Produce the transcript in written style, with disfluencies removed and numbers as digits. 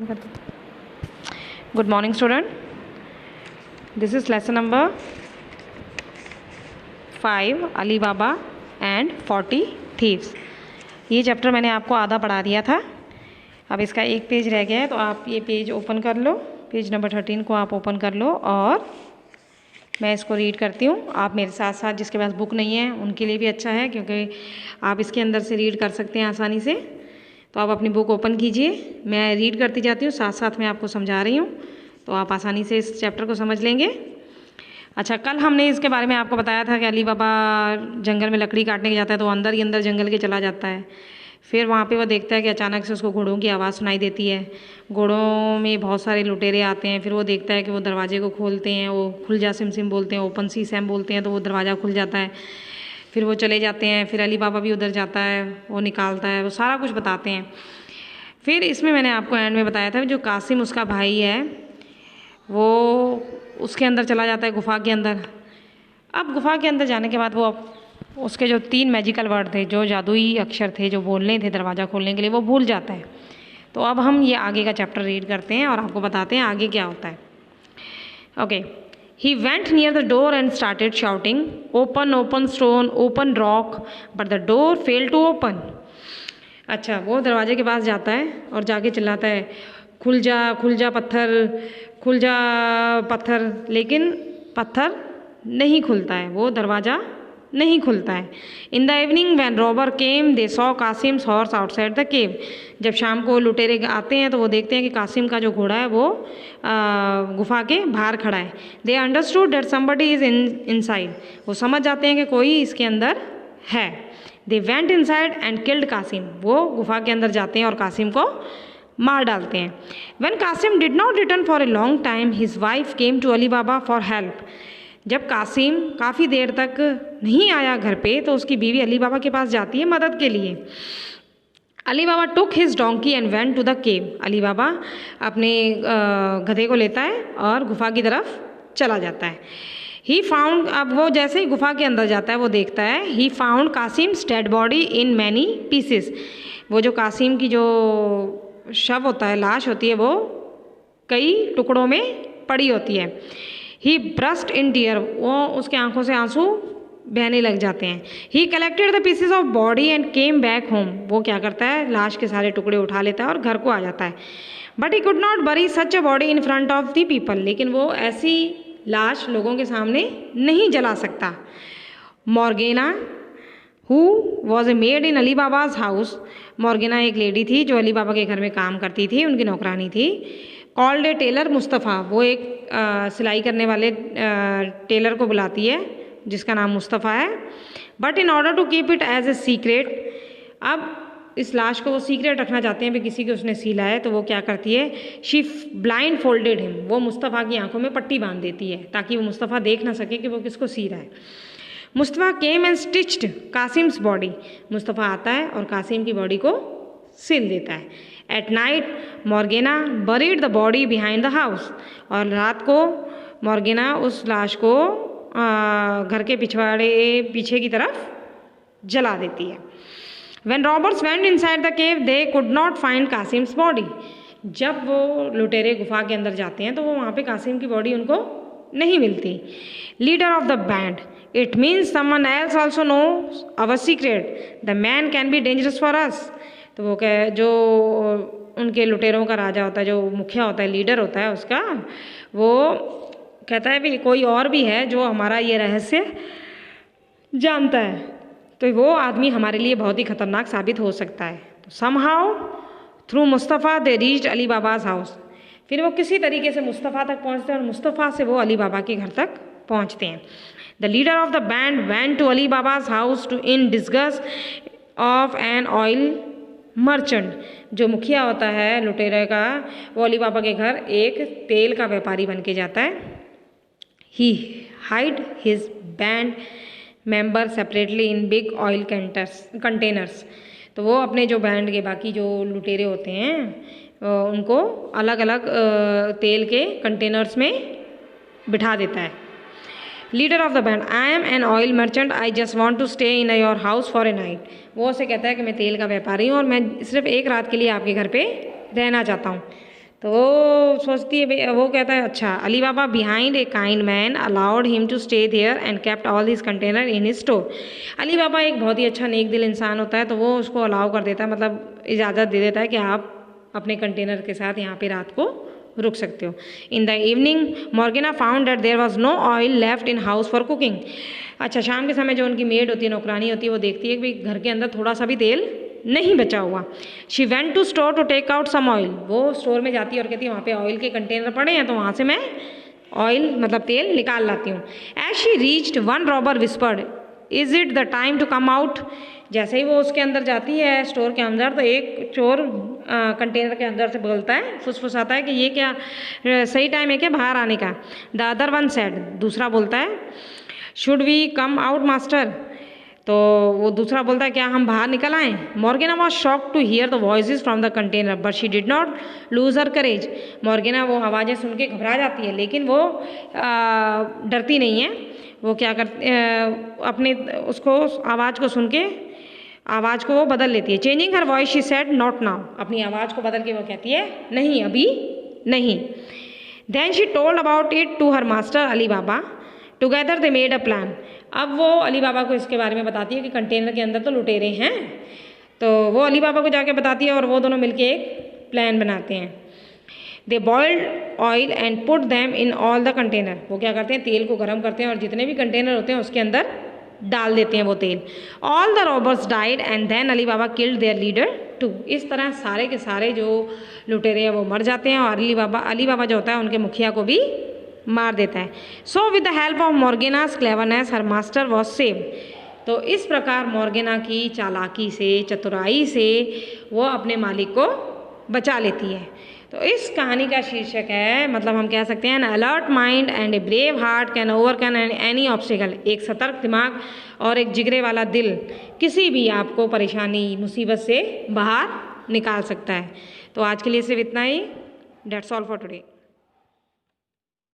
Good morning, student. This is lesson number 5, Ali Baba and 40 thieves. ये chapter मैंने आपको आधा पढ़ा दिया था। अब इसका एक पेज रह गया है, तो आप ये पेज ओपन कर लो। पेज नंबर 13 को आप ओपन कर लो और मैं इसको रीड करती हूँ। आप मेरे साथ साथ, जिसके पास बुक नहीं है उनके लिए भी अच्छा है, क्योंकि आप इसके अंदर से रीड कर सकते हैं आसानी से। तो आप अपनी बुक ओपन कीजिए, मैं रीड करती जाती हूँ, साथ साथ मैं आपको समझा रही हूँ, तो आप आसानी से इस चैप्टर को समझ लेंगे। अच्छा, कल हमने इसके बारे में आपको बताया था कि अली बाबा जंगल में लकड़ी काटने के जाता है, तो अंदर ही अंदर जंगल के चला जाता है। फिर वहाँ पे वो देखता है कि अचानक से उसको घोड़ों की आवाज़ सुनाई देती है। घोड़ों में बहुत सारे लुटेरे आते हैं। फिर वो देखता है कि वो दरवाजे को खोलते हैं, वो खुल जा सिम सिम बोलते हैं, ओपन सी सैम बोलते हैं, तो वो दरवाज़ा खुल जाता है। फिर वो चले जाते हैं। फिर अली बाबा भी उधर जाता है, वो निकालता है, वो सारा कुछ बताते हैं। फिर इसमें मैंने आपको एंड में बताया था जो कासिम उसका भाई है, वो उसके अंदर चला जाता है, गुफा के अंदर। अब गुफा के अंदर जाने के बाद वो उसके जो 3 मैजिकल वर्ड थे, जो जादुई अक्षर थे, जो बोलने थे दरवाज़ा खोलने के लिए, वो भूल जाता है। तो अब हम ये आगे का चैप्टर रीड करते हैं और आपको बताते हैं आगे क्या होता है। Okay, he went near the door and started shouting, open open stone, open rock, but the door failed to open. अच्छा, वो दरवाजे के पास जाता है और जाके चिल्लाता है, खुल जा पत्थर, खुल जा पत्थर, लेकिन पत्थर नहीं खुलता है, वो दरवाज़ा नहीं खुलता है। In the evening when robber came they saw Kasim's horse outside the cave. जब शाम को लुटेरे आते हैं तो वो देखते हैं कि कासिम का जो घोड़ा है वो गुफा के बाहर खड़ा है। They understood that somebody is inside. वो समझ जाते हैं कि कोई इसके अंदर है। They went inside and killed Kasim. वो गुफा के अंदर जाते हैं और कासिम को मार डालते हैं। When Kasim did not return for a long time his wife came to Ali Baba for help. जब कासिम काफ़ी देर तक नहीं आया घर पे, तो उसकी बीवी अली बाबा के पास जाती है मदद के लिए। Ali Baba took his donkey and went to the cave. Ali Baba अपने गधे को लेता है और गुफा की तरफ चला जाता है। ही फाउंड, अब वो जैसे ही गुफा के अंदर जाता है वो देखता है, he found Kasim's dead body in many pieces. वो जो कासिम की जो शव होता है, लाश होती है, वो कई टुकड़ों में पड़ी होती है। ही ब्रस्ट इन टीयर, वो उसके आंखों से आंसू बहने लग जाते हैं। ही collected the pieces of body and came back home. वो क्या करता है, लाश के सारे टुकड़े उठा लेता है और घर को आ जाता है। But he could not bury such a body in front of the people. लेकिन वो ऐसी लाश लोगों के सामने नहीं जला सकता। Morgiana who was a maid in Ali बाबाज house. Morgiana एक लेडी थी जो अली बाबा के घर में काम करती थी, उनकी नौकरानी थी। Called a tailor Mustafa. वो एक सिलाई करने वाले टेलर को बुलाती है जिसका नाम मुस्तफ़ा है। But in order to keep it as a secret, अब इस लाश को वो सीक्रेट रखना चाहते हैं भी किसी को उसने सिला है, तो वो क्या करती है, शी ब्लाइंड फोल्डेड हिम। वो मुस्तफ़ा की आंखों में पट्टी बांध देती है ताकि वो मुस्तफ़ा देख ना सके कि वो किसको सी रहा है। Mustafa came and stitched Kasim's body. Mustafa आता है और कासिम की बॉडी को सिल देता है। At night Morgiana buried the body behind the house. और रात को मॉर्गेना उस लाश को घर के पीछे की तरफ जला देती है। When robbers went inside the cave, they could not find Kasim's body. जब वो लुटेरे गुफा के अंदर जाते हैं तो वो वहाँ पे कासिम की बॉडी उनको नहीं मिलती। Leader of the band, it means someone else also knows our secret, the man can be dangerous for us. तो वो कह, जो उनके लुटेरों का राजा होता है, जो मुखिया होता है, लीडर होता है उसका, वो कहता है भी कोई और भी है जो हमारा ये रहस्य जानता है, तो वो आदमी हमारे लिए बहुत ही खतरनाक साबित हो सकता है। तो somehow through Mustafa they reached Ali बाबाज house. फिर वो किसी तरीके से मुस्तफ़ा तक पहुँचते हैं और मुस्तफ़ा से वो अली बाबा के घर तक पहुँचते हैं। The leader of the band went to Ali बाबाज house to in disguise of an oil merchant. जो मुखिया होता है लुटेरे का, वो अली बाबा के घर एक तेल का व्यापारी बन के जाता है। He hide his band member separately in big oil containers. तो वो अपने जो बैंड के बाकी जो लुटेरे होते हैं उनको अलग अलग तेल के कंटेनर्स में बिठा देता है। Leader of the band, I am an oil merchant, I just want to stay in your house for a night. वो उसे कहता है कि मैं तेल का व्यापारी हूँ और मैं सिर्फ एक रात के लिए आपके घर पे रहना चाहता हूँ। तो वो सोचती है, वो कहता है अच्छा, Ali Baba behind a kind man allowed him to stay there and kept all this container in his store. Ali Baba एक बहुत ही अच्छा नेक दिल इंसान होता है, तो वो उसको अलाउ कर देता है, मतलब इजाज़त दे देता है कि आप अपने कंटेनर के साथ यहाँ पे रात को रुक सकते हो। In the evening Morgiana found that there was no oil left in house for cooking. अच्छा, शाम के समय जो उनकी मेड होती है, नौकरानी होती है, वो देखती है कि भाई घर के अंदर थोड़ा सा भी तेल नहीं बचा हुआ। She went to store to take out some oil. वो स्टोर में जाती है और कहती है वहाँ पे ऑयल के कंटेनर पड़े हैं, तो वहाँ से मैं ऑयल मतलब तेल निकाल लाती हूँ। As she reached one robber whispered is it the time to come out. जैसे ही वो उसके अंदर जाती है स्टोर के अंदर, तो एक चोर कंटेनर के अंदर से बोलता है, फुसफुसाता है कि ये क्या सही टाइम है क्या बाहर आने का। द अदर वन सेड, दूसरा बोलता है, should we come out master. तो वो दूसरा बोलता है क्या हम बाहर निकल आएँ। Morgiana was shock to hear the voices from the container but she did not lose her courage. Morgiana वो आवाज़ें सुन के घबरा जाती है, लेकिन वो डरती नहीं है। वो क्या करती अपने उसको आवाज़ को सुन के आवाज़ को वो बदल लेती है। Changing her voice she said not now. अपनी आवाज़ को बदल के वो कहती है नहीं, अभी नहीं। Then she told about it to her master Ali Baba. Together they made a plan. अब वो अली बाबा को इसके बारे में बताती है कि कंटेनर के अंदर तो लुटेरे हैं, तो वो अली बाबा को जाके बताती है और वो दोनों मिलके एक प्लान बनाते हैं। They boiled oil and put them in all the container. वो क्या करते हैं, तेल को गर्म करते हैं और जितने भी कंटेनर होते हैं उसके अंदर डाल देते हैं वो तेल। All the robbers died and then Ali Baba killed their leader too. इस तरह सारे के सारे जो लुटेरे हैं वो मर जाते हैं और अली बाबा जो होता है उनके मुखिया को भी मार देता है। So with the help of Morgiana's cleverness her master was save. तो इस प्रकार मॉर्गेना की चालाकी से, चतुराई से वो अपने मालिक को बचा लेती है। तो इस कहानी का शीर्षक है, मतलब हम कह सकते हैं, N alert mind and a brave heart can overcome any obstacle. एक सतर्क दिमाग और एक जिगरे वाला दिल किसी भी आपको परेशानी, मुसीबत से बाहर निकाल सकता है। तो आज के लिए सिर्फ इतना ही। That's all for today.